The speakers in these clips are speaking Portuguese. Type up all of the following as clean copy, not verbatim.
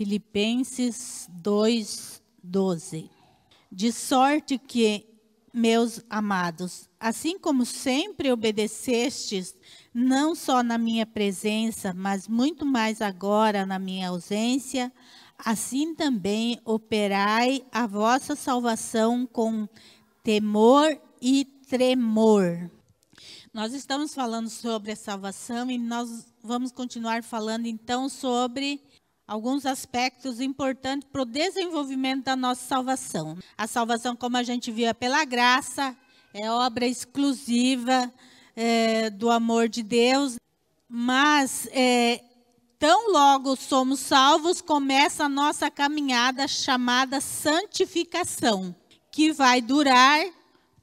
Filipenses 2:12. De sorte que, meus amados, assim como sempre obedecestes, não só na minha presença, mas muito mais agora na minha ausência, assim também operai a vossa salvação com temor e tremor. Nós estamos falando sobre a salvação e nós vamos continuar falando então sobre alguns aspectos importantes para o desenvolvimento da nossa salvação. A salvação, como a gente viu, é pela graça, é obra exclusiva do amor de Deus, mas tão logo somos salvos, começa a nossa caminhada chamada santificação, que vai durar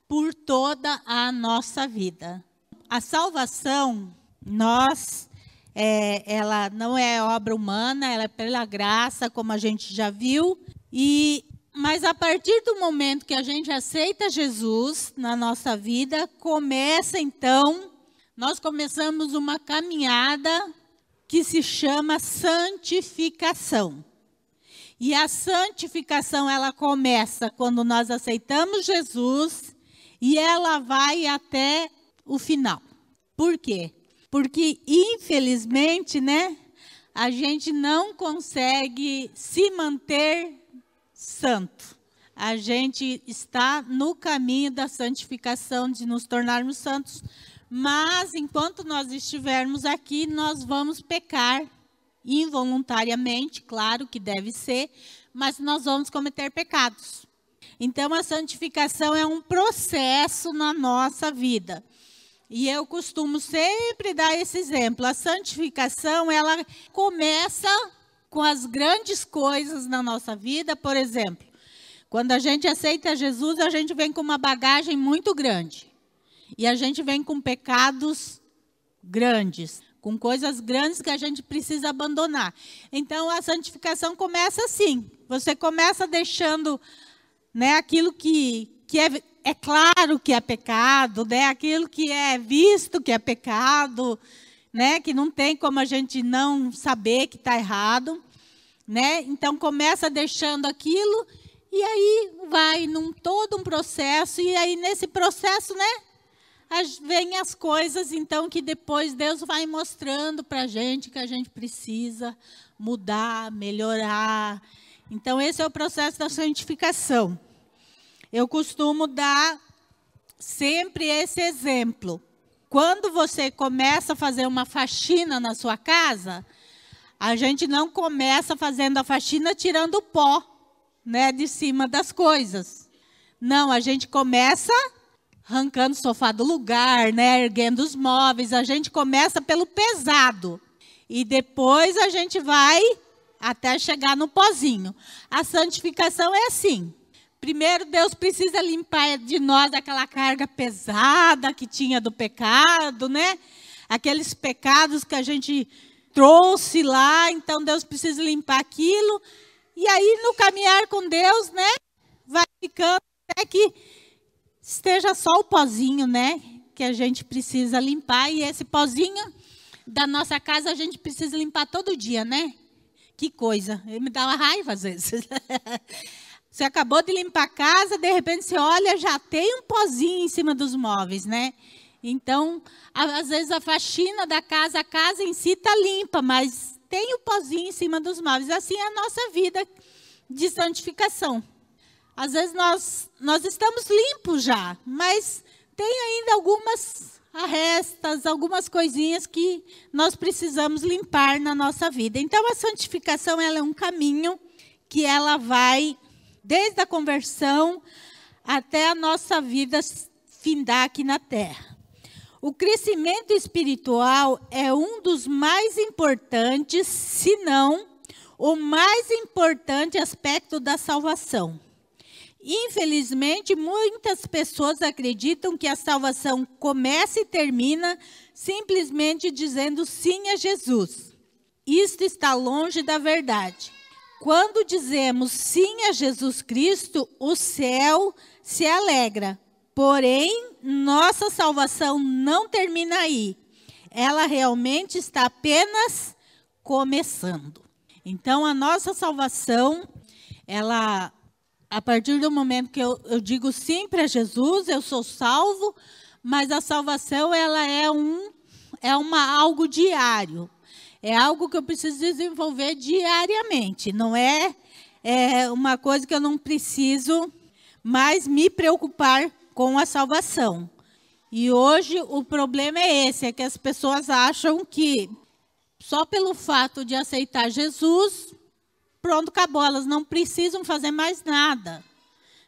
por toda a nossa vida. A salvação, ela não é obra humana, ela é pela graça, como a gente já viu, mas a partir do momento que a gente aceita Jesus na nossa vida, nós começamos uma caminhada que se chama santificação. E a santificação, ela começa quando nós aceitamos Jesus e ela vai até o final. Por quê? Porque, infelizmente, a gente não consegue se manter santo. A gente está no caminho da santificação, de nos tornarmos santos, mas enquanto nós estivermos aqui, nós vamos pecar involuntariamente, claro que deve ser, mas nós vamos cometer pecados. Então, a santificação é um processo na nossa vida. E eu costumo sempre dar esse exemplo. A santificação, ela começa com as grandes coisas na nossa vida. Por exemplo, quando a gente aceita Jesus, a gente vem com uma bagagem muito grande. E a gente vem com pecados grandes, com coisas grandes que a gente precisa abandonar. Então, a santificação começa assim. Você começa deixando aquilo que é claro que é pecado, aquilo que é visto que é pecado, que não tem como a gente não saber que está errado. Então, começa deixando aquilo e aí vai num todo um processo. E aí, nesse processo, vem as coisas, então, que depois Deus vai mostrando para a gente que a gente precisa mudar, melhorar. Então, esse é o processo da santificação. Eu costumo dar sempre esse exemplo. Quando você começa a fazer uma faxina na sua casa, a gente não começa fazendo a faxina tirando o pó, de cima das coisas. Não, a gente começa arrancando o sofá do lugar, erguendo os móveis. A gente começa pelo pesado. E depois a gente vai até chegar no pozinho. A santificação é assim. Primeiro, Deus precisa limpar de nós aquela carga pesada que tinha do pecado, Aqueles pecados que a gente trouxe lá, então Deus precisa limpar aquilo. E aí, no caminhar com Deus, vai ficando até que esteja só o pozinho, que a gente precisa limpar. E esse pozinho da nossa casa a gente precisa limpar todo dia, Que coisa, me dá uma raiva às vezes. Você acabou de limpar a casa, de repente você olha, já tem um pozinho em cima dos móveis, Então, às vezes a faxina da casa, a casa em si está limpa, mas tem o pozinho em cima dos móveis. Assim é a nossa vida de santificação. Às vezes nós estamos limpos já, mas tem ainda algumas arrestas, algumas coisinhas que nós precisamos limpar na nossa vida. Então, a santificação, ela é um caminho que ela vai desde a conversão até a nossa vida findar aqui na terra. O crescimento espiritual é um dos mais importantes, se não o mais importante aspecto da salvação. Infelizmente, muitas pessoas acreditam que a salvação começa e termina simplesmente dizendo sim a Jesus. Isto está longe da verdade. Quando dizemos sim a Jesus Cristo, o céu se alegra. Porém, nossa salvação não termina aí. Ela realmente está apenas começando. Então, a nossa salvação, ela, a partir do momento que eu digo sim para Jesus, eu sou salvo, mas a salvação, ela é algo diário. É algo que eu preciso desenvolver diariamente. Não é uma coisa que eu não preciso mais me preocupar com a salvação. E hoje o problema é esse, é que as pessoas acham que só pelo fato de aceitar Jesus, pronto, acabou. Elas não precisam fazer mais nada.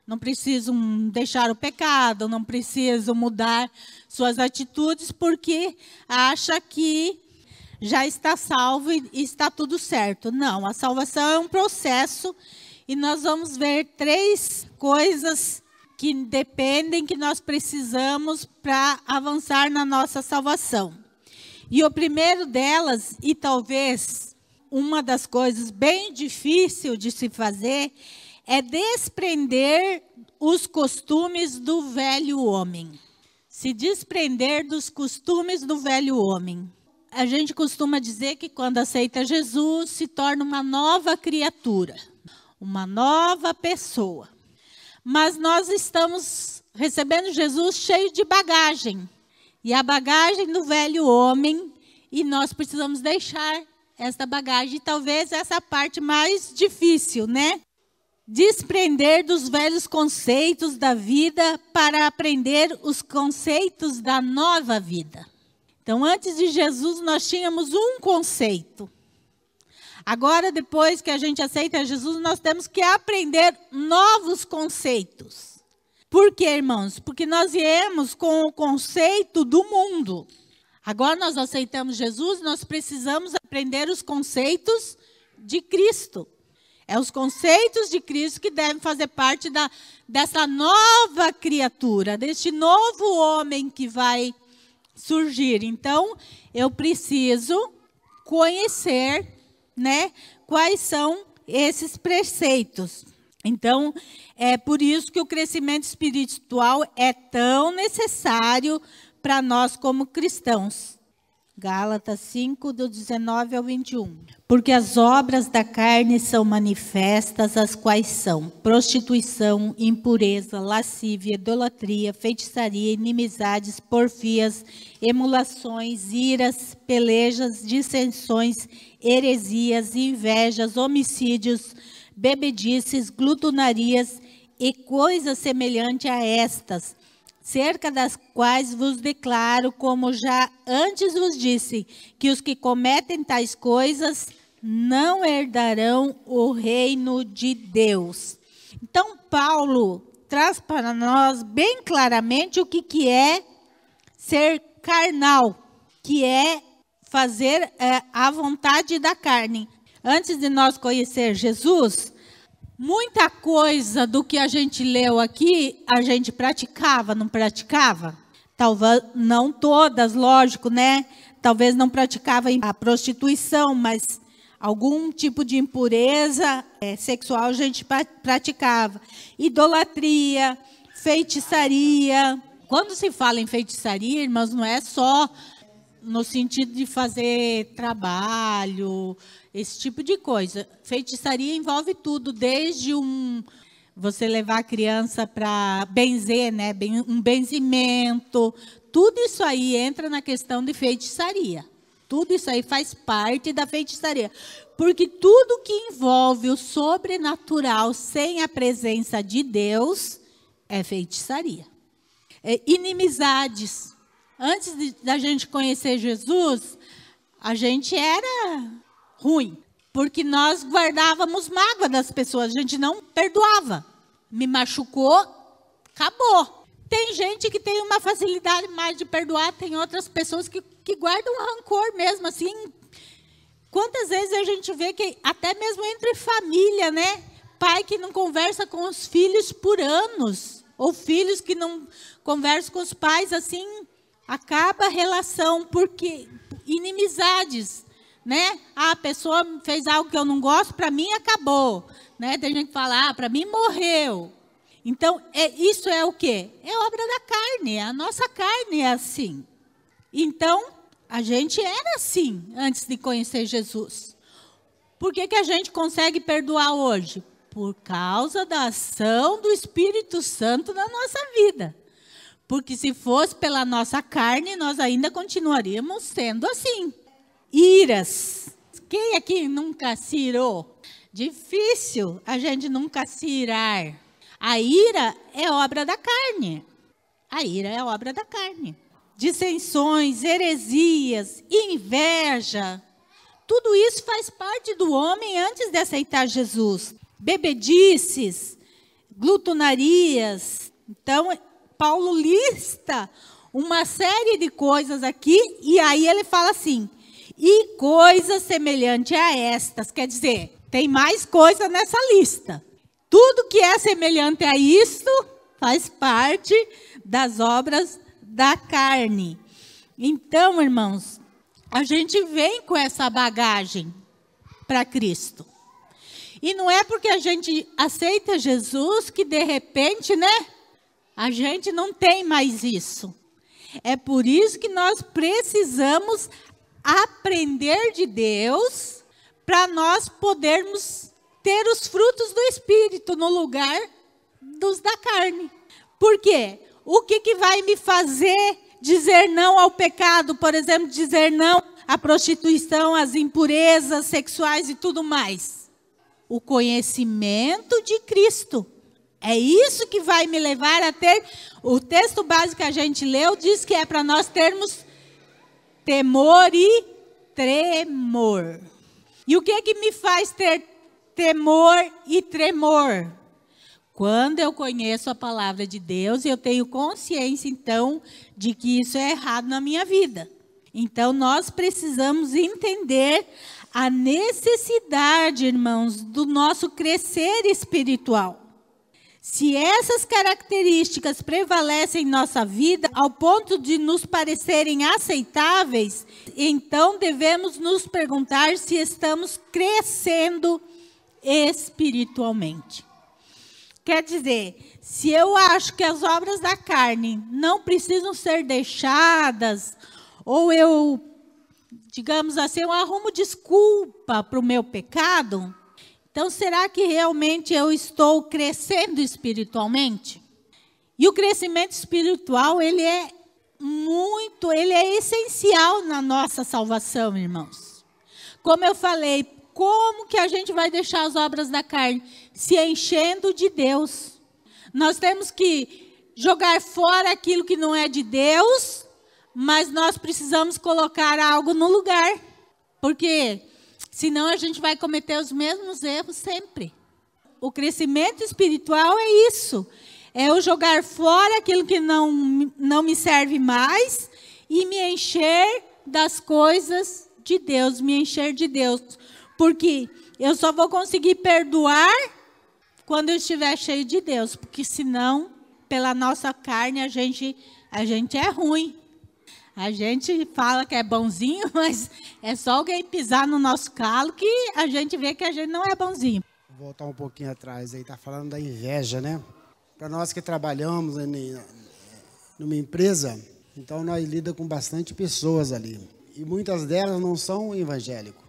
Não precisam deixar o pecado, não precisam mudar suas atitudes, porque acha que já está salvo e está tudo certo. Não, a salvação é um processo e nós vamos ver 3 coisas que dependem, que nós precisamos para avançar na nossa salvação. E o primeiro delas, e talvez uma das coisas bem difíceis de se fazer, é desprender os costumes do velho homem. Se desprender dos costumes do velho homem. A gente costuma dizer que quando aceita Jesus, se torna uma nova criatura, uma nova pessoa. Mas nós estamos recebendo Jesus cheio de bagagem. E a bagagem do velho homem, e nós precisamos deixar essa bagagem. E talvez essa parte mais difícil, né? Desprender dos velhos conceitos da vida para aprender os conceitos da nova vida. Então, antes de Jesus, nós tínhamos um conceito. Agora, depois que a gente aceita Jesus, nós temos que aprender novos conceitos. Por quê, irmãos? Porque nós viemos com o conceito do mundo. Agora nós aceitamos Jesus, nós precisamos aprender os conceitos de Cristo. É os conceitos de Cristo que devem fazer parte dessa nova criatura, deste novo homem que vai surgir. Então, eu preciso conhecer, né, quais são esses preceitos. Então, é por isso que o crescimento espiritual é tão necessário para nós como cristãos. Gálatas 5, do 19 ao 21. Porque as obras da carne são manifestas, as quais são prostituição, impureza, lascívia, idolatria, feitiçaria, inimizades, porfias, emulações, iras, pelejas, dissensões, heresias, invejas, homicídios, bebedices, glutonarias e coisas semelhantes a estas, cerca das quais vos declaro, como já antes vos disse, que os que cometem tais coisas não herdarão o reino de Deus. Então, Paulo traz para nós bem claramente o que é ser carnal, que é fazer a vontade da carne. Antes de nós conhecer Jesus, muita coisa do que a gente leu aqui, a gente praticava, não praticava? Talvez não todas, lógico, né? Talvez não praticava a prostituição, mas algum tipo de impureza sexual a gente praticava. Idolatria, feitiçaria. Quando se fala em feitiçaria, irmãos, não é só no sentido de fazer trabalho, esse tipo de coisa. Feitiçaria envolve tudo, desde você levar a criança para benzer, né? Um benzimento. Tudo isso aí entra na questão de feitiçaria. Tudo isso aí faz parte da feitiçaria. Porque tudo que envolve o sobrenatural sem a presença de Deus é feitiçaria. Inimizades. Antes da gente conhecer Jesus, a gente era ruim, porque nós guardávamos mágoa das pessoas, a gente não perdoava. Me machucou, acabou. Tem gente que tem uma facilidade mais de perdoar, tem outras pessoas que guardam rancor mesmo, assim. Quantas vezes a gente vê que até mesmo entre família, né? Pai que não conversa com os filhos por anos, ou filhos que não conversam com os pais, assim, acaba a relação, porque inimizades, né? A pessoa fez algo que eu não gosto, para mim acabou, né? Tem gente que fala, para mim morreu. Então, isso é o quê? É obra da carne, a nossa carne é assim. Então, a gente era assim, antes de conhecer Jesus. Por que a gente consegue perdoar hoje? Por causa da ação do Espírito Santo na nossa vida. Porque se fosse pela nossa carne, nós ainda continuaríamos sendo assim. Iras. Quem aqui nunca se irou? Difícil a gente nunca se irar. A ira é obra da carne. A ira é obra da carne. Dissensões, heresias, inveja. Tudo isso faz parte do homem antes de aceitar Jesus. Bebedices, glutonarias. Então, Paulo lista uma série de coisas aqui e aí ele fala assim, e coisas semelhantes a estas. Quer dizer, tem mais coisa nessa lista. Tudo que é semelhante a isto faz parte das obras da carne. Então, irmãos, a gente vem com essa bagagem para Cristo. E não é porque a gente aceita Jesus que de repente, né? A gente não tem mais isso. É por isso que nós precisamos aprender de Deus para nós podermos ter os frutos do Espírito no lugar dos da carne. Por quê? O que vai me fazer dizer não ao pecado? Por exemplo, dizer não à prostituição, às impurezas sexuais e tudo mais. O conhecimento de Cristo. É isso que vai me levar a ter... O texto básico que a gente leu diz que é para nós termos temor e tremor. E o que é que me faz ter temor e tremor? Quando eu conheço a palavra de Deus, eu tenho consciência, então, de que isso é errado na minha vida. Então, nós precisamos entender a necessidade, irmãos, do nosso crescer espiritual. Se essas características prevalecem em nossa vida ao ponto de nos parecerem aceitáveis, então devemos nos perguntar se estamos crescendo espiritualmente. Quer dizer, se eu acho que as obras da carne não precisam ser deixadas, ou eu, digamos assim, eu arrumo desculpa para o meu pecado... Então, será que realmente eu estou crescendo espiritualmente? E o crescimento espiritual, ele é essencial na nossa salvação, irmãos. Como eu falei, como que a gente vai deixar as obras da carne? Se enchendo de Deus. Nós temos que jogar fora aquilo que não é de Deus, mas nós precisamos colocar algo no lugar. Porque... senão a gente vai cometer os mesmos erros sempre. O crescimento espiritual é isso. É eu jogar fora aquilo que não me serve mais e me encher das coisas de Deus, me encher de Deus. Porque eu só vou conseguir perdoar quando eu estiver cheio de Deus. Porque senão, pela nossa carne, a gente é ruim. A gente fala que é bonzinho, mas é só alguém pisar no nosso calo que a gente vê que a gente não é bonzinho. Vou voltar um pouquinho atrás, aí está falando da inveja, né? Para nós que trabalhamos numa empresa, então nós lidamos com bastante pessoas ali. E muitas delas não são evangélicos.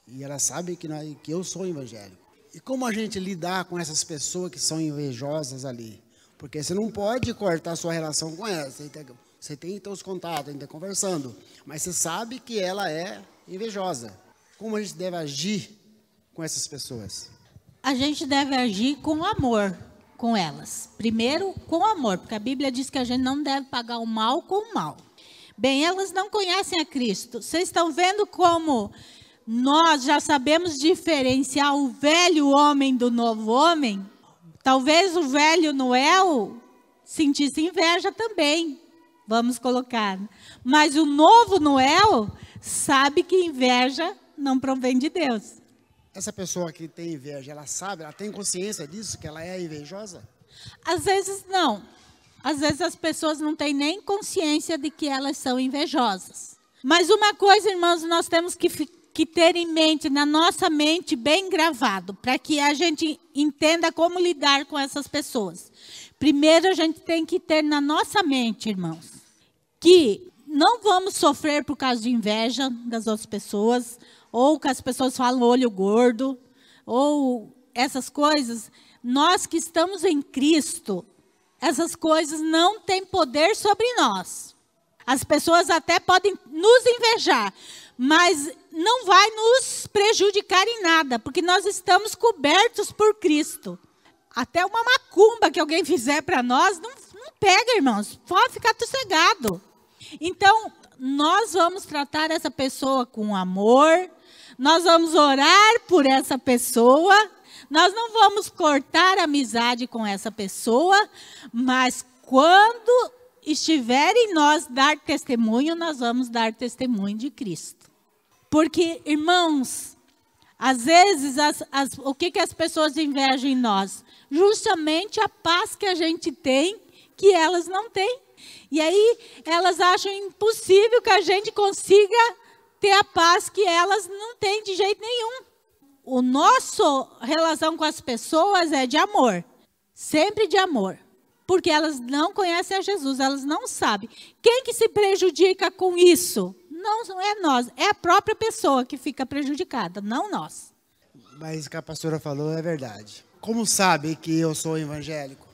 E elas sabem que eu sou evangélico. E como a gente lidar com essas pessoas que são invejosas ali? Porque você não pode cortar a sua relação com elas. Você tem então os contatos, ainda conversando, mas você sabe que ela é invejosa. Como a gente deve agir com essas pessoas? A gente deve agir com amor com elas. Primeiro, com amor, porque a Bíblia diz que a gente não deve pagar o mal com o mal. Bem, elas não conhecem a Cristo. Vocês estão vendo como nós já sabemos diferenciar o velho homem do novo homem? Talvez o velho Noel sentisse inveja também. Vamos colocar. Mas o novo Noel sabe que inveja não provém de Deus. Essa pessoa que tem inveja, ela sabe, ela tem consciência disso, que ela é invejosa? Às vezes não. Às vezes as pessoas não têm nem consciência de que elas são invejosas. Mas uma coisa, irmãos, nós temos que ter em mente, na nossa mente, bem gravado, para que a gente entenda como lidar com essas pessoas. Primeiro, a gente tem que ter na nossa mente, irmãos, que não vamos sofrer por causa de inveja das outras pessoas, ou que as pessoas falam olho gordo, ou essas coisas. Nós que estamos em Cristo, essas coisas não têm poder sobre nós. As pessoas até podem nos invejar, mas não vai nos prejudicar em nada, porque nós estamos cobertos por Cristo. Até uma macumba que alguém fizer para nós, não pega, irmãos. Pode ficar sossegado. Então, nós vamos tratar essa pessoa com amor, nós vamos orar por essa pessoa, nós não vamos cortar a amizade com essa pessoa, mas quando estiver em nós dar testemunho, nós vamos dar testemunho de Cristo. Porque, irmãos, às vezes, o que as pessoas invejam em nós? Justamente a paz que a gente tem, que elas não têm. E aí, elas acham impossível que a gente consiga ter a paz que elas não têm de jeito nenhum. O nosso relação com as pessoas é de amor. Sempre de amor. Porque elas não conhecem a Jesus, elas não sabem. Quem que se prejudica com isso? Não é nós, é a própria pessoa que fica prejudicada, não nós. Mas o que a pastora falou é verdade. Como sabe que eu sou evangélico?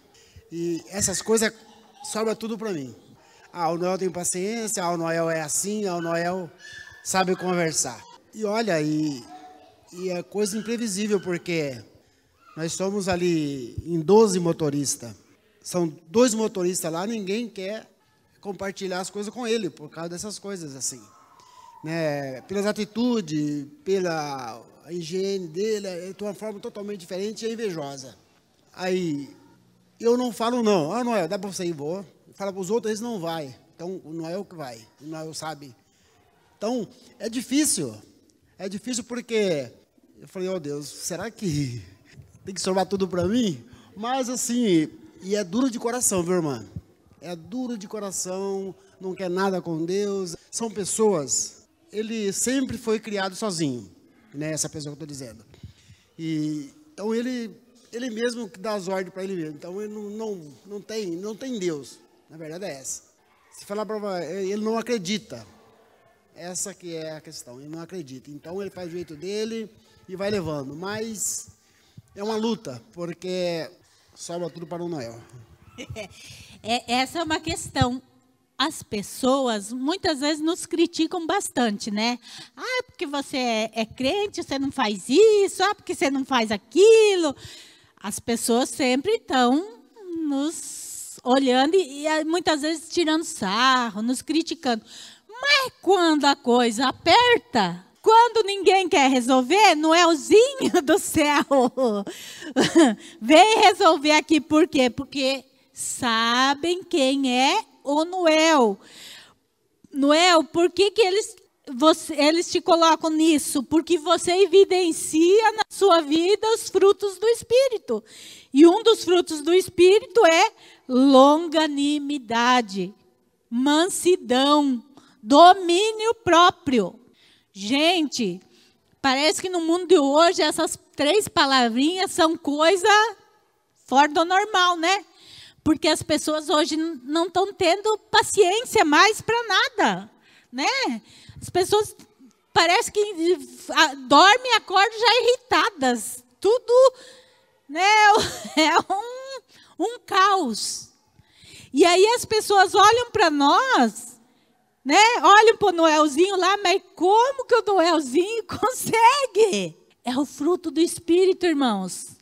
E essas coisas sobram tudo para mim. O Noel tem paciência, o Noel é assim, o Noel sabe conversar. E olha, e é coisa imprevisível, porque nós somos ali em 12 motoristas. São 2 motoristas lá, ninguém quer compartilhar as coisas com ele, por causa dessas coisas assim. Né? Pelas atitudes, pela higiene dele, ele tem uma forma totalmente diferente e é invejosa. Aí, eu não falo não. Noel, dá para você ir, vou. Fala para os outros, eles não vão. Então, o Noel que vai. O Noel sabe. Então, é difícil. É difícil porque eu falei, oh Deus, será que tem que sobrar tudo para mim? Mas assim, e é duro de coração, viu, irmã? É duro de coração, não quer nada com Deus. São pessoas, ele sempre foi criado sozinho, né? Essa pessoa que eu estou dizendo. E, então, ele mesmo que dá as ordens para ele mesmo. Então, ele não tem Deus. Na verdade é essa. Se falar para ele não acredita. Essa que é a questão, ele não acredita. Então, ele faz o jeito dele e vai levando. Mas é uma luta, porque sobra tudo para o Noel. Essa é uma questão. As pessoas, muitas vezes, nos criticam bastante, né? Porque você é crente, você não faz isso. Porque você não faz aquilo. As pessoas sempre estão nos olhando e muitas vezes tirando sarro, nos criticando. Mas quando a coisa aperta, quando ninguém quer resolver, Noelzinho do céu vem resolver aqui. Por quê? Porque sabem quem é o Noel. Noel, por que eles te colocam nisso? Porque você evidencia na sua vida os frutos do Espírito. E um dos frutos do Espírito é longanimidade, mansidão, domínio próprio. Gente, parece que no mundo de hoje essas 3 palavrinhas são coisa fora do normal, né? Porque as pessoas hoje não estão tendo paciência mais para nada, né? As pessoas parece que dormem e acordam já irritadas. Tudo, né, é um caos. E aí as pessoas olham para nós, né? Olham para o Noelzinho lá, mas como que o Noelzinho consegue? É o fruto do Espírito, irmãos.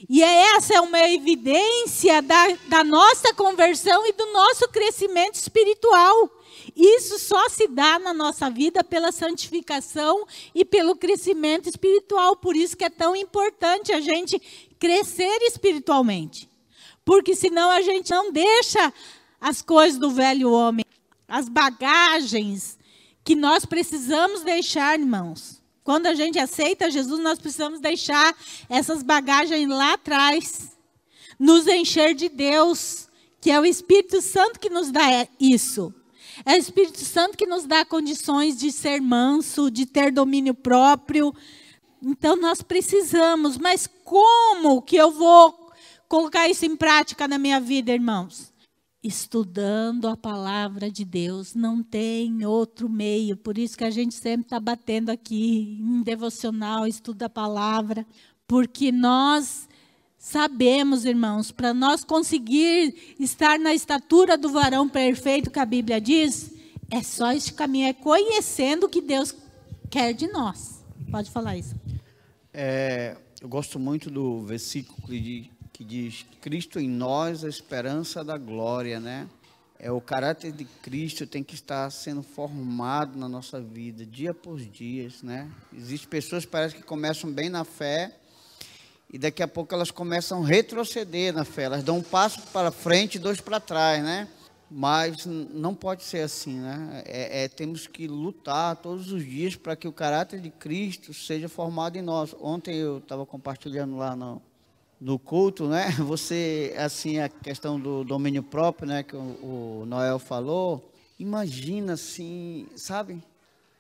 E essa é uma evidência da nossa conversão e do nosso crescimento espiritual. Isso só se dá na nossa vida pela santificação e pelo crescimento espiritual. Por isso que é tão importante a gente crescer espiritualmente. Porque senão a gente não deixa as coisas do velho homem, as bagagens que nós precisamos deixar, irmãos. Quando a gente aceita Jesus, nós precisamos deixar essas bagagens lá atrás. Nos encher de Deus, que é o Espírito Santo que nos dá isso. É o Espírito Santo que nos dá condições de ser manso, de ter domínio próprio. Então, nós precisamos. Mas como que eu vou colocar isso em prática na minha vida, irmãos? Estudando a palavra de Deus, não tem outro meio. Por isso que a gente sempre está batendo aqui em devocional, estuda a palavra, porque nós sabemos, irmãos, para nós conseguir estar na estatura do varão perfeito que a Bíblia diz, é só este caminho, é conhecendo o que Deus quer de nós. Pode falar isso. Eu gosto muito do versículo que diz: Cristo em nós, a esperança da glória, né? O caráter de Cristo tem que estar sendo formado na nossa vida, dia por dia, né? Existem pessoas que parece que começam bem na fé e daqui a pouco elas começam a retroceder na fé. Elas dão um passo para frente e 2 para trás, né? Mas não pode ser assim, né? Temos que lutar todos os dias para que o caráter de Cristo seja formado em nós. Ontem eu estava compartilhando lá no culto, né? Você, assim, a questão do domínio próprio, né? Que o Noel falou. Imagina, assim, sabe?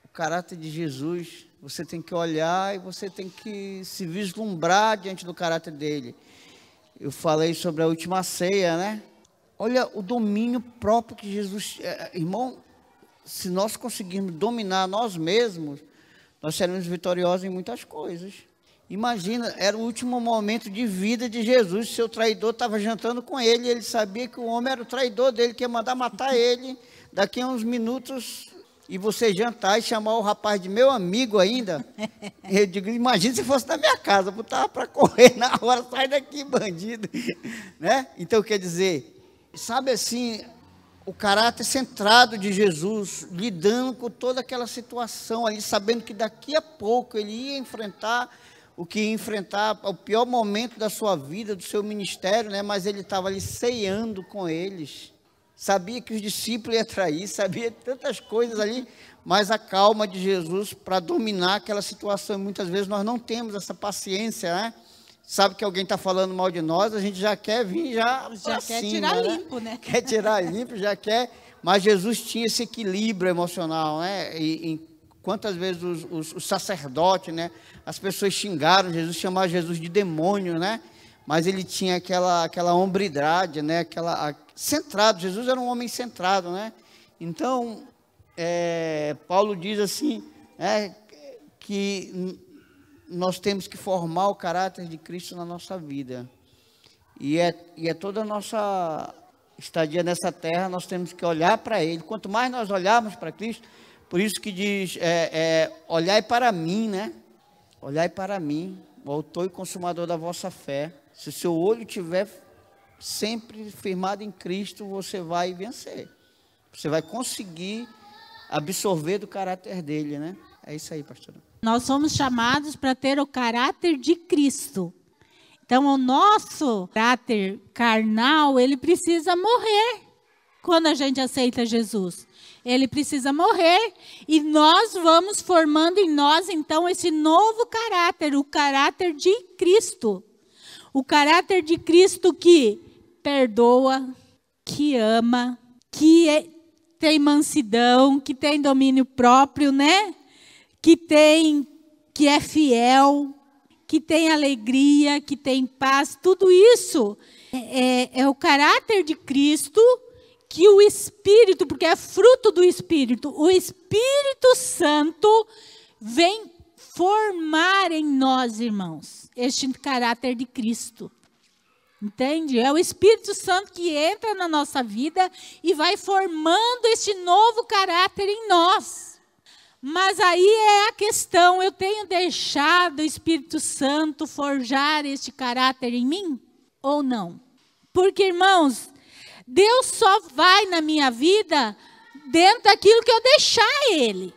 O caráter de Jesus. Você tem que olhar e você tem que se vislumbrar diante do caráter dele. Eu falei sobre a última ceia, né? Olha o domínio próprio que Jesus... Irmão, se nós conseguirmos dominar nós mesmos, nós seremos vitoriosos em muitas coisas. Imagina, era o último momento de vida de Jesus, seu traidor estava jantando com ele, ele sabia que o homem era o traidor dele, que ia mandar matar ele daqui a uns minutos, e você jantar e chamar o rapaz de meu amigo ainda. Eu digo, imagina se fosse na minha casa, eu botava para correr na hora, sai daqui, bandido. Né? Então, quer dizer, sabe assim, o caráter centrado de Jesus, lidando com toda aquela situação ali, sabendo que daqui a pouco ele ia enfrentar o que ia enfrentar, o pior momento da sua vida, do seu ministério, né? Mas ele estava ali ceando com eles, sabia que os discípulos iam trair, sabia tantas coisas ali, mas a calma de Jesus para dominar aquela situação. Muitas vezes nós não temos essa paciência, né? Sabe que alguém está falando mal de nós, a gente já quer vir já quer cima, tirar né? limpo, né? Quer tirar limpo, já quer, mas Jesus tinha esse equilíbrio emocional, né? E quantas vezes os sacerdotes, né? As pessoas xingaram Jesus, chamaram Jesus de demônio, né? Mas ele tinha aquela hombridade, né? Centrado, Jesus era um homem centrado, né? Então, Paulo diz assim, que nós temos que formar o caráter de Cristo na nossa vida. E é toda a nossa estadia nessa terra, nós temos que olhar para Ele. Quanto mais nós olharmos para Cristo, por isso que diz, olhai para mim, né? Olhai para mim, o autor e consumador da vossa fé. Se o seu olho estiver sempre firmado em Cristo, você vai vencer. Você vai conseguir absorver do caráter dele, né? É isso aí, pastora. Nós somos chamados para ter o caráter de Cristo. Então, o nosso caráter carnal, ele precisa morrer quando a gente aceita Jesus. Ele precisa morrer e nós vamos formando em nós, então, esse novo caráter, o caráter de Cristo. O caráter de Cristo que perdoa, que ama, que tem mansidão, que tem domínio próprio, né? Que é fiel, que tem alegria, que tem paz. Tudo isso é o caráter de Cristo que o Espírito, porque é fruto do Espírito, o Espírito Santo vem formar em nós, irmãos, este caráter de Cristo. Entende? É o Espírito Santo que entra na nossa vida e vai formando este novo caráter em nós. Mas aí é a questão, eu tenho deixado o Espírito Santo forjar este caráter em mim ou não? Porque, irmãos, Deus só vai na minha vida dentro daquilo que eu deixar Ele.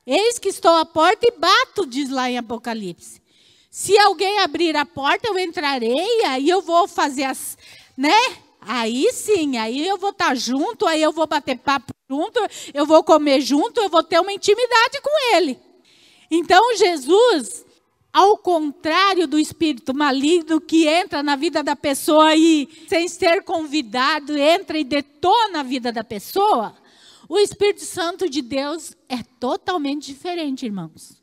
Eis que estou à porta e bato, diz lá em Apocalipse. Se alguém abrir a porta, eu entrarei, aí eu vou fazer as, né? Aí sim, aí eu vou estar junto, aí eu vou bater papo junto, eu vou comer junto, eu vou ter uma intimidade com Ele. Então, Jesus, ao contrário do espírito maligno que entra na vida da pessoa e, sem ser convidado, entra e detona a vida da pessoa, o Espírito Santo de Deus é totalmente diferente, irmãos.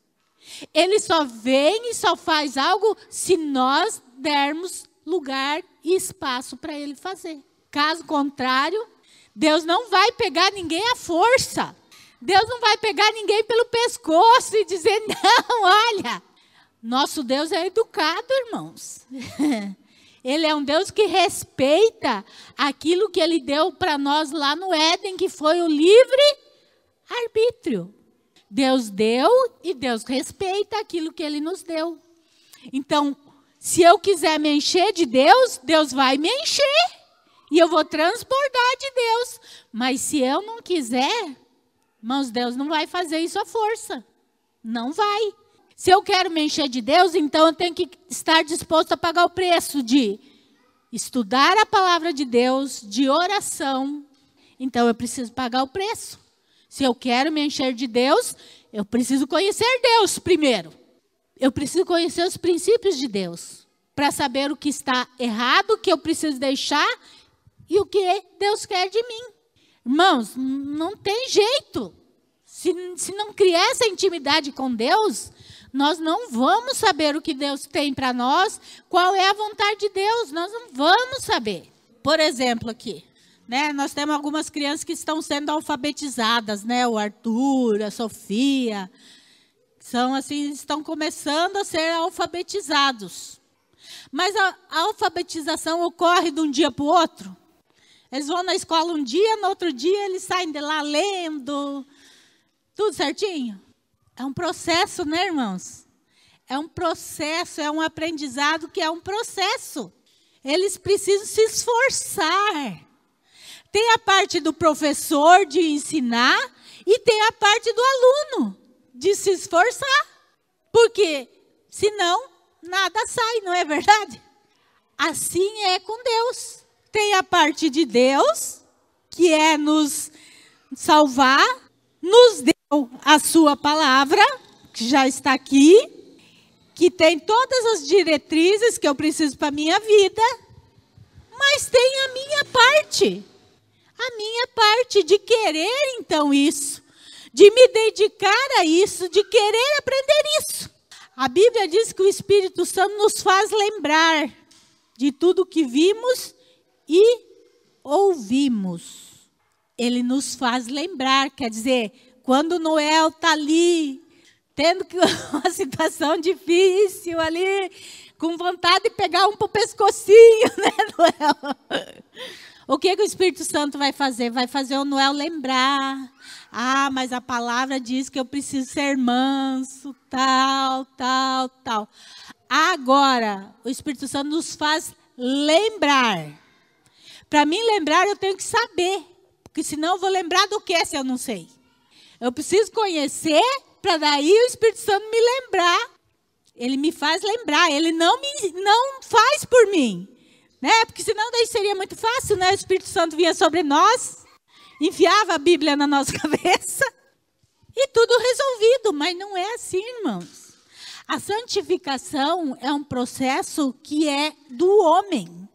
Ele só vem e só faz algo se nós dermos lugar e espaço para ele fazer. Caso contrário, Deus não vai pegar ninguém à força. Deus não vai pegar ninguém pelo pescoço e dizer, não, olha. Nosso Deus é educado, irmãos. Ele é um Deus que respeita aquilo que Ele deu para nós lá no Éden, que foi o livre-arbítrio. Deus deu e Deus respeita aquilo que Ele nos deu. Então, se eu quiser me encher de Deus, Deus vai me encher. E eu vou transbordar de Deus. Mas se eu não quiser, irmãos, Deus não vai fazer isso à força. Não vai. Se eu quero me encher de Deus, então eu tenho que estar disposto a pagar o preço de estudar a palavra de Deus, de oração. Então eu preciso pagar o preço. Se eu quero me encher de Deus, eu preciso conhecer Deus primeiro. Eu preciso conhecer os princípios de Deus, para saber o que está errado, o que eu preciso deixar e o que Deus quer de mim. Irmãos, não tem jeito. Se não criar essa intimidade com Deus, nós não vamos saber o que Deus tem para nós, qual é a vontade de Deus, nós não vamos saber. Por exemplo, aqui, né, nós temos algumas crianças que estão sendo alfabetizadas, né, o Arthur, a Sofia, são assim, estão começando a ser alfabetizados. Mas a alfabetização ocorre de um dia para o outro. Eles vão na escola um dia, no outro dia eles saem de lá lendo, tudo certinho. É um processo, né, irmãos? É um processo, é um aprendizado que é um processo. Eles precisam se esforçar. Tem a parte do professor de ensinar e tem a parte do aluno de se esforçar. Porque senão nada sai, não é verdade? Assim é com Deus. Tem a parte de Deus, que é nos salvar, nos deu a sua palavra, que já está aqui, que tem todas as diretrizes que eu preciso para a minha vida, mas tem a minha parte de querer então isso, de me dedicar a isso, de querer aprender isso. A Bíblia diz que o Espírito Santo nos faz lembrar de tudo que vimos e ouvimos. Ele nos faz lembrar, quer dizer, quando Noel está ali, tendo uma situação difícil ali, com vontade de pegar um para o pescocinho, né, Noel? O que o Espírito Santo vai fazer? Vai fazer o Noel lembrar. Ah, mas a palavra diz que eu preciso ser manso, tal. Agora, o Espírito Santo nos faz lembrar. Para mim lembrar, eu tenho que saber. Porque senão eu vou lembrar do que se eu não sei. Eu preciso conhecer para daí o Espírito Santo me lembrar. Ele me faz lembrar. Ele não faz por mim. Né? Porque senão daí seria muito fácil, né? O Espírito Santo vinha sobre nós, enfiava a Bíblia na nossa cabeça e tudo resolvido. Mas não é assim, irmãos. A santificação é um processo que é do homem.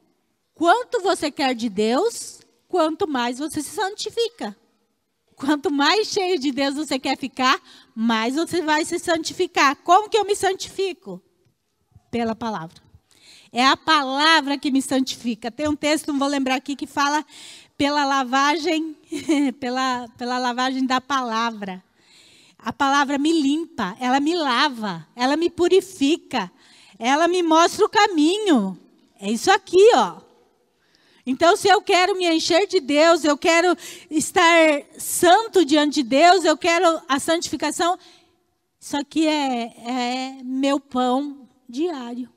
Quanto você quer de Deus, quanto mais você se santifica. Quanto mais cheio de Deus você quer ficar, mais você vai se santificar. Como que eu me santifico? Pela palavra. É a palavra que me santifica. Tem um texto, não vou lembrar aqui, que fala pela lavagem, pela lavagem da palavra. A palavra me limpa, ela me lava, ela me purifica, ela me mostra o caminho. É isso aqui, ó. Então, se eu quero me encher de Deus, eu quero estar santo diante de Deus, eu quero a santificação, isso aqui é meu pão diário.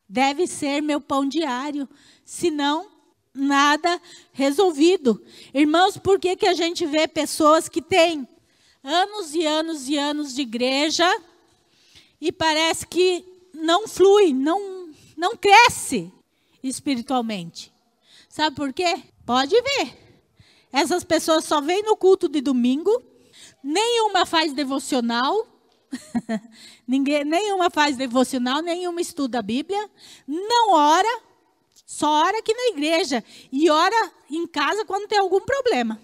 Deve ser meu pão diário, senão nada resolvido. Irmãos, por que a gente vê pessoas que têm anos e anos e anos de igreja e parece que não flui, não cresce espiritualmente? Sabe por quê? Pode ver. Essas pessoas só vêm no culto de domingo, nenhuma faz devocional, nenhuma faz devocional, nenhuma estuda a Bíblia, não ora, só ora aqui na igreja e ora em casa quando tem algum problema.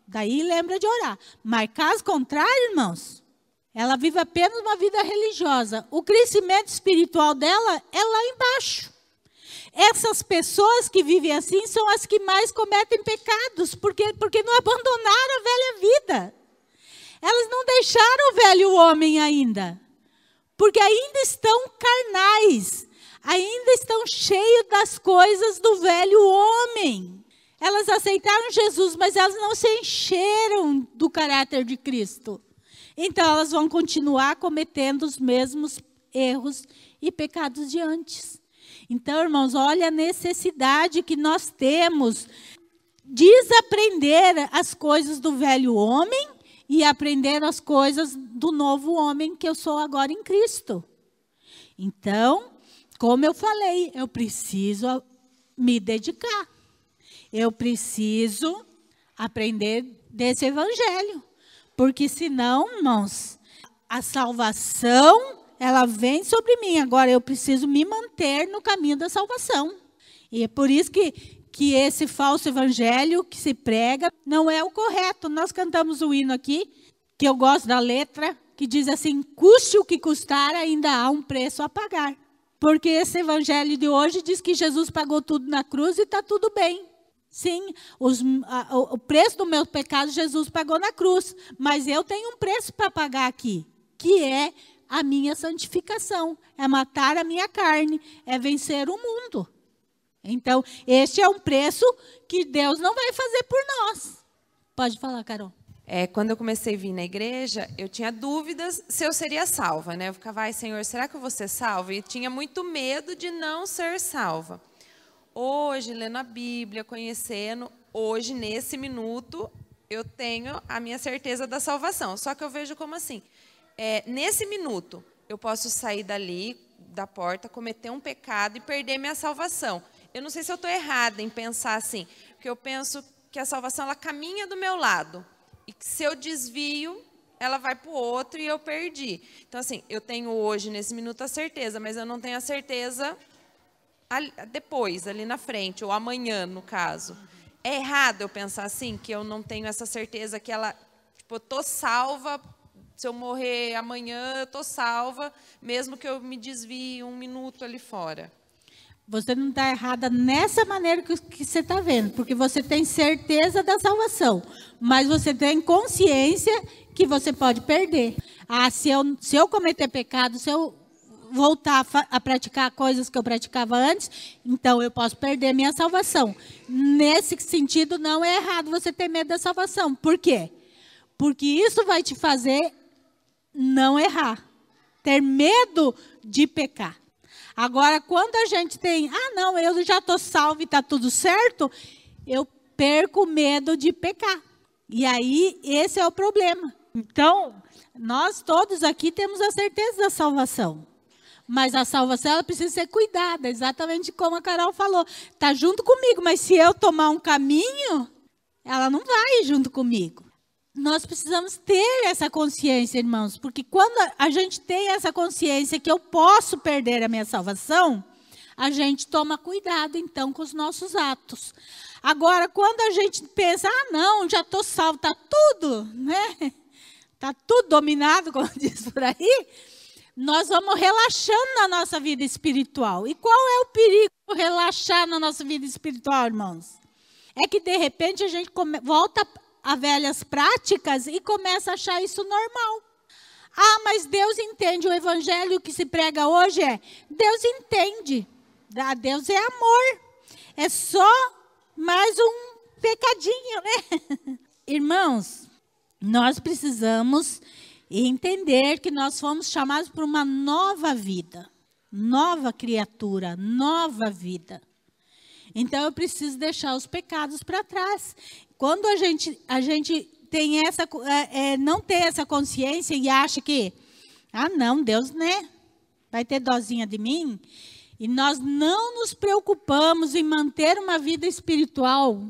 Daí lembra de orar. Mas caso contrário, irmãos, ela vive apenas uma vida religiosa. O crescimento espiritual dela é lá embaixo. Essas pessoas que vivem assim são as que mais cometem pecados, porque não abandonaram a velha vida. Elas não deixaram o velho homem ainda, porque ainda estão carnais, ainda estão cheios das coisas do velho homem. Elas aceitaram Jesus, mas elas não se encheram do caráter de Cristo. Então elas vão continuar cometendo os mesmos erros e pecados de antes. Então, irmãos, olha a necessidade que nós temos de desaprender as coisas do velho homem e aprender as coisas do novo homem que eu sou agora em Cristo. Então, como eu falei, eu preciso me dedicar. Eu preciso aprender desse evangelho. Porque senão, irmãos, a salvação, ela vem sobre mim. Agora, eu preciso me manter no caminho da salvação. E é por isso que esse falso evangelho que se prega não é o correto. Nós cantamos o hino aqui, que eu gosto da letra, que diz assim: custe o que custar, ainda há um preço a pagar. Porque esse evangelho de hoje diz que Jesus pagou tudo na cruz e está tudo bem. Sim, o preço do meu pecado Jesus pagou na cruz, mas eu tenho um preço para pagar aqui, que é a minha santificação, é matar a minha carne, é vencer o mundo. Então, este é um preço que Deus não vai fazer por nós. Pode falar, Carol. Quando eu comecei a vir na igreja, eu tinha dúvidas se eu seria salva, né? Eu ficava, ai, Senhor, será que eu vou ser salva? E tinha muito medo de não ser salva. Hoje, lendo a Bíblia, conhecendo, hoje, nesse minuto, eu tenho a minha certeza da salvação. Só que eu vejo como assim, nesse minuto, eu posso sair dali, da porta, cometer um pecado e perder minha salvação. Eu não sei se eu estou errada em pensar assim, porque eu penso que a salvação, ela caminha do meu lado. E que se eu desvio, ela vai para o outro e eu perdi. Então, assim, eu tenho hoje, nesse minuto, a certeza, mas eu não tenho a certeza depois, ali na frente, ou amanhã, no caso. É errado eu pensar assim, que eu não tenho essa certeza que ela, tipo, eu estou salva, se eu morrer amanhã, eu estou salva, mesmo que eu me desvie um minuto ali fora. Você não está errada nessa maneira que você está vendo, porque você tem certeza da salvação, mas você tem consciência que você pode perder. Se eu cometer pecado, se eu voltar a praticar coisas que eu praticava antes, então eu posso perder minha salvação. Nesse sentido, não é errado você ter medo da salvação. Por quê? Porque isso vai te fazer não errar, ter medo de pecar. Agora, quando a gente tem, não, eu já estou salvo e está tudo certo, eu perco o medo de pecar. E aí, esse é o problema. Então, nós todos aqui temos a certeza da salvação. Mas a salvação, ela precisa ser cuidada, exatamente como a Carol falou. Está junto comigo, mas se eu tomar um caminho, ela não vai junto comigo. Nós precisamos ter essa consciência, irmãos, porque quando a gente tem essa consciência que eu posso perder a minha salvação, a gente toma cuidado, então, com os nossos atos. Agora, quando a gente pensa, não, já estou salvo, está tudo, né? Está tudo dominado, como diz por aí, nós vamos relaxando na nossa vida espiritual. E qual é o perigo de relaxar na nossa vida espiritual, irmãos? É que, de repente, a gente volta a velhas práticas e começa a achar isso normal. Mas Deus entende. O evangelho que se prega hoje Deus entende. Deus é amor. É só mais um pecadinho, né? Irmãos, nós precisamos entender que nós fomos chamados para uma nova vida. Nova criatura, nova vida. Então, eu preciso deixar os pecados para trás. Quando a gente tem não tem essa consciência e acha que, não, Deus, né, vai ter dozinha de mim, e nós não nos preocupamos em manter uma vida espiritual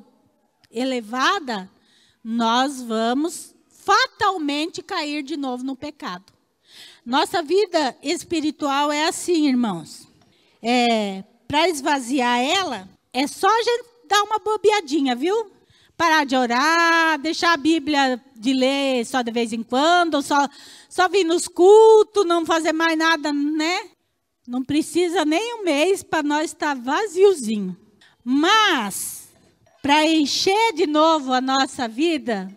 elevada, nós vamos fatalmente cair de novo no pecado. Nossa vida espiritual é assim, irmãos. Para esvaziar ela, é só a gente dar uma bobeadinha, viu? Parar de orar, deixar a Bíblia de ler só de vez em quando, só vir nos cultos, não fazer mais nada, né? Não precisa nem um mês para nós estar vaziozinho. Mas, para encher de novo a nossa vida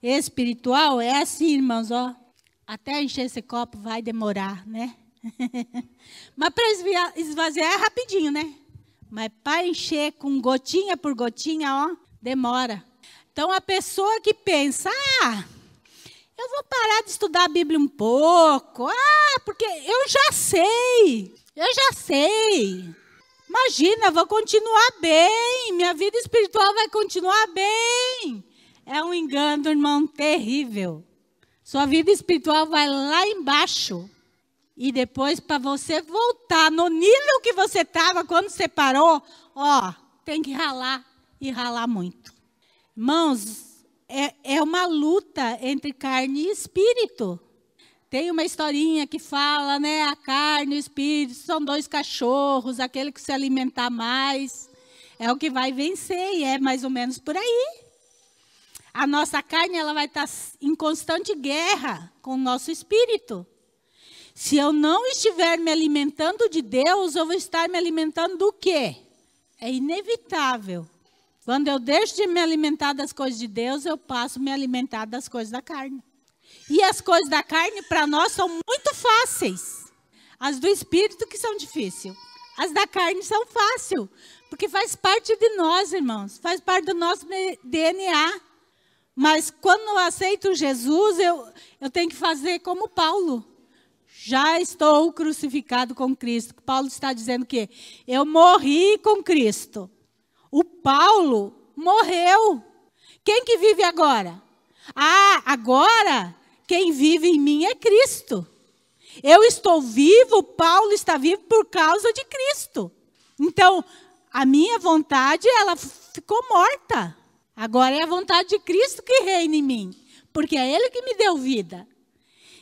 espiritual, é assim, irmãos, ó. Até encher esse copo vai demorar, né? Mas para esvaziar é rapidinho, né? Mas para encher com gotinha por gotinha, ó, demora. Então, a pessoa que pensa, eu vou parar de estudar a Bíblia um pouco. Porque eu já sei. Imagina, vou continuar bem. Minha vida espiritual vai continuar bem. É um engano, irmão, terrível. Sua vida espiritual vai lá embaixo. E depois, para você voltar no nível que você estava quando você parou, tem que ralar e ralar muito. Irmãos, é uma luta entre carne e espírito. Tem uma historinha que fala, né? A carne e o espírito são dois cachorros, aquele que se alimentar mais é o que vai vencer, e é mais ou menos por aí. A nossa carne ela vai estar em constante guerra com o nosso espírito. Se eu não estiver me alimentando de Deus, eu vou estar me alimentando do quê? É inevitável. Quando eu deixo de me alimentar das coisas de Deus, eu passo a me alimentar das coisas da carne. E as coisas da carne, para nós, são muito fáceis. As do espírito que são difíceis. As da carne são fáceis. Porque faz parte de nós, irmãos. Faz parte do nosso DNA. Mas quando eu aceito Jesus, eu tenho que fazer como Paulo. Já estou crucificado com Cristo. Paulo está dizendo que eu morri com Cristo. O Paulo morreu. Quem que vive agora? Agora quem vive em mim é Cristo. Eu estou vivo, Paulo está vivo por causa de Cristo. Então, a minha vontade, ela ficou morta. Agora é a vontade de Cristo que reina em mim, porque é Ele que me deu vida.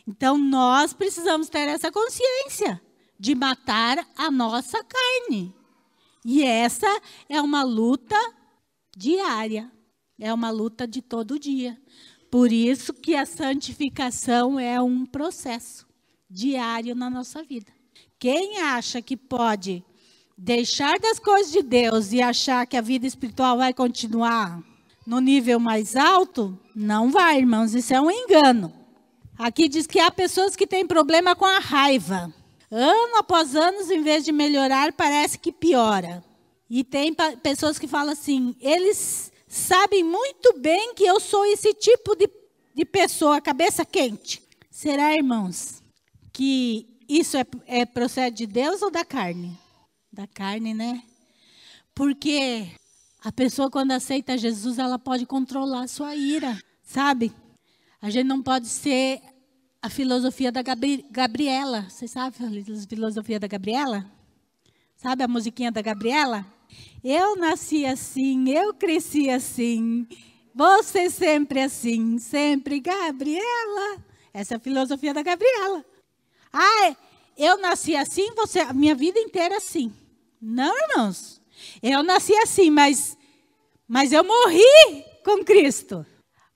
Então, nós precisamos ter essa consciência de matar a nossa carne. E essa é uma luta diária, é uma luta de todo dia. Por isso que a santificação é um processo diário na nossa vida. Quem acha que pode deixar das coisas de Deus e achar que a vida espiritual vai continuar no nível mais alto, não vai, irmãos, isso é um engano. Aqui diz que há pessoas que têm problema com a raiva. Ano após ano, em vez de melhorar, parece que piora. E tem pessoas que falam assim, eles sabem muito bem que eu sou esse tipo de pessoa, cabeça quente. Será, irmãos, que isso procede de Deus ou da carne? Da carne, né? Porque a pessoa, quando aceita Jesus, ela pode controlar a sua ira, sabe? A gente não pode ser a filosofia da Gabriela. Vocês sabem a filosofia da Gabriela? Sabe a musiquinha da Gabriela? Eu nasci assim, eu cresci assim, você sempre assim, sempre Gabriela. Essa é a filosofia da Gabriela. Eu nasci assim, a minha vida inteira assim. Não, irmãos. Eu nasci assim, mas eu morri com Cristo.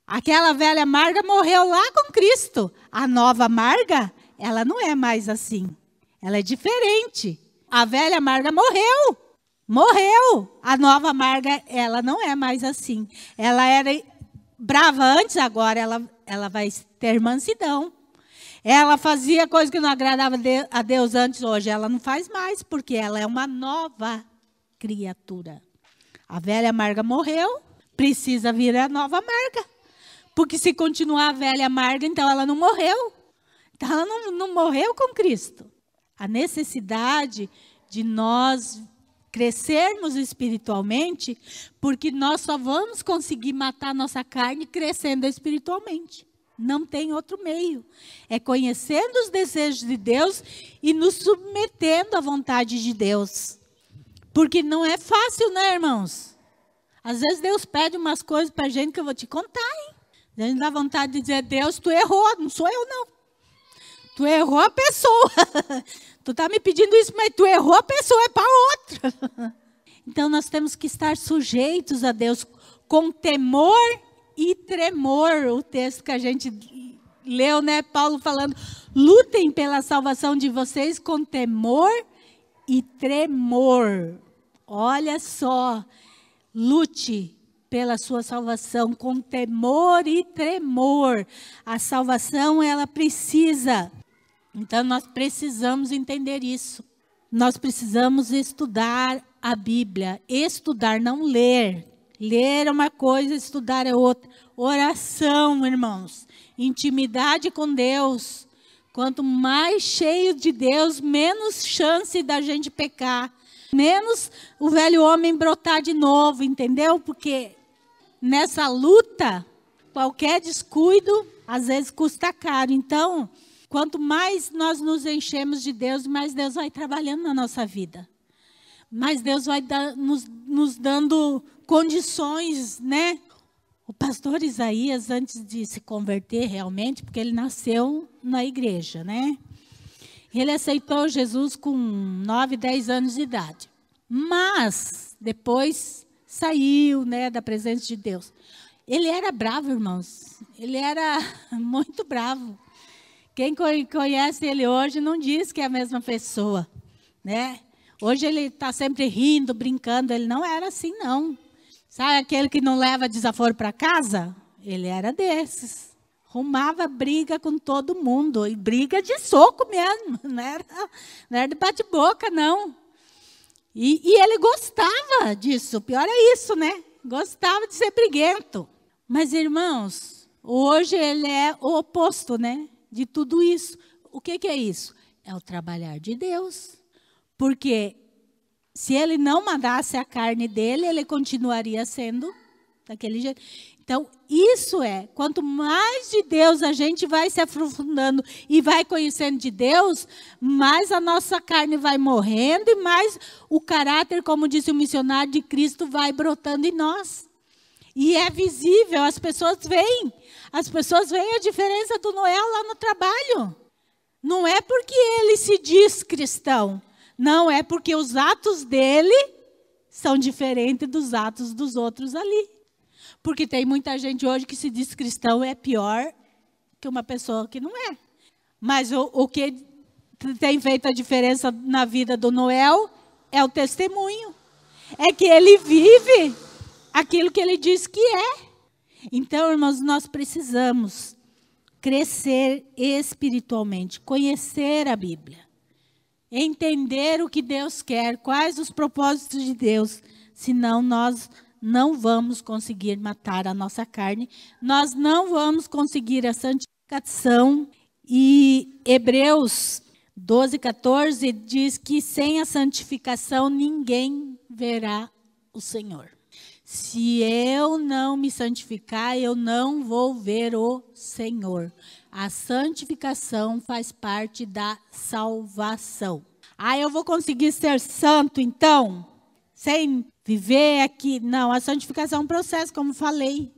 Aquela velha amarga morreu lá com Cristo. A nova amarga, ela não é mais assim. Ela é diferente. A velha amarga morreu. Morreu. A nova amarga, ela não é mais assim. Ela era brava antes, agora ela vai ter mansidão. Ela fazia coisa que não agradava a Deus antes, hoje ela não faz mais, porque ela é uma nova criatura. A velha amarga morreu, precisa vir a nova amarga. Porque se continuar a velha amarga, então ela não morreu. Então ela não morreu com Cristo. A necessidade de nós crescermos espiritualmente, porque nós só vamos conseguir matar nossa carne crescendo espiritualmente. Não tem outro meio. É conhecendo os desejos de Deus e nos submetendo à vontade de Deus. Porque não é fácil, né, irmãos? Às vezes Deus pede umas coisas para a gente que eu vou te contar, hein? A gente dá vontade de dizer, Deus, tu errou, não sou eu, não. Tu errou a pessoa. Tu está me pedindo isso, mas tu errou a pessoa, é para outra. Então, nós temos que estar sujeitos a Deus com temor e tremor. O texto que a gente leu, né? Paulo falando, lutem pela salvação de vocês com temor e tremor. Olha só, lute pela sua salvação com temor e tremor. A salvação, ela precisa. Então, nós precisamos entender isso. Nós precisamos estudar a Bíblia. Estudar, não ler. Ler é uma coisa, estudar é outra. Oração, irmãos. Intimidade com Deus. Quanto mais cheio de Deus, menos chance da gente pecar. Menos o velho homem brotar de novo, entendeu? Porque nessa luta, qualquer descuido, às vezes custa caro. Então, quanto mais nós nos enchemos de Deus, mais Deus vai trabalhando na nossa vida. Mais Deus vai nos dando condições, né? O pastor Isaías, antes de se converter realmente, porque ele nasceu na igreja, né? Ele aceitou Jesus com 9, 10 anos de idade. Mas, depois saiu, né, da presença de Deus. Ele era bravo, irmãos. Ele era muito bravo. Quem conhece ele hoje não diz que é a mesma pessoa, né? Hoje ele está sempre rindo, brincando. Ele não era assim, não. Sabe aquele que não leva desaforo para casa? Ele era desses. Arrumava briga com todo mundo. E briga de soco mesmo. Não era de bate-boca, não. E ele gostava disso. O pior é isso, né? Gostava de ser briguento. Mas, irmãos, hoje ele é o oposto, né? De tudo isso. O que é isso? É o trabalhar de Deus. Porque se ele não mandasse a carne dele, ele continuaria sendo daquele jeito. Então, isso é, quanto mais de Deus a gente vai se aprofundando e vai conhecendo de Deus, mais a nossa carne vai morrendo e mais o caráter, como disse o missionário de Cristo, vai brotando em nós. E é visível, as pessoas veem a diferença do Noel lá no trabalho. Não é porque ele se diz cristão, não, é porque os atos dele são diferentes dos atos dos outros ali. Porque tem muita gente hoje que se diz cristão é pior que uma pessoa que não é. Mas o que tem feito a diferença na vida do Noel é o testemunho. É que ele vive aquilo que ele diz que é. Então, irmãos, nós precisamos crescer espiritualmente, conhecer a Bíblia, entender o que Deus quer, quais os propósitos de Deus, senão nós não vamos conseguir matar a nossa carne, nós não vamos conseguir a santificação. E Hebreus 12, 14 diz que sem a santificação ninguém verá o Senhor. Se eu não me santificar, eu não vou ver o Senhor. A santificação faz parte da salvação. Eu vou conseguir ser santo, então, sem viver aqui. Não, a santificação é um processo, como falei.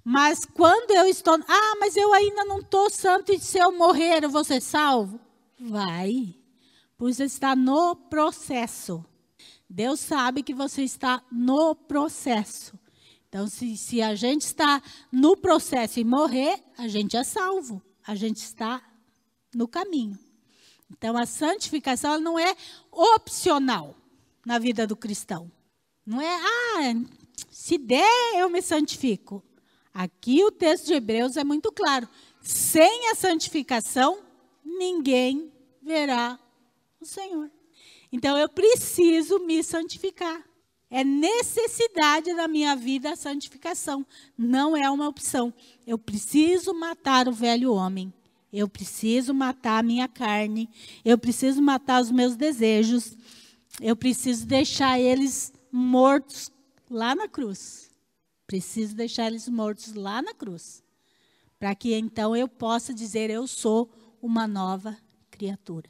Mas quando eu estou... mas eu ainda não estou santo e se eu morrer eu vou ser salvo? Vai, pois está no processo. Deus sabe que você está no processo. Então, se a gente está no processo e morrer, a gente é salvo. A gente está no caminho. Então, a santificação ela não é opcional na vida do cristão. Não é, se der, eu me santifico. Aqui o texto de Hebreus é muito claro. Sem a santificação, ninguém verá o Senhor. Então, eu preciso me santificar. É necessidade da minha vida a santificação. Não é uma opção. Eu preciso matar o velho homem. Eu preciso matar a minha carne. Eu preciso matar os meus desejos. Eu preciso deixar eles mortos lá na cruz. Preciso deixar eles mortos lá na cruz. Para que então eu possa dizer, eu sou uma nova criatura.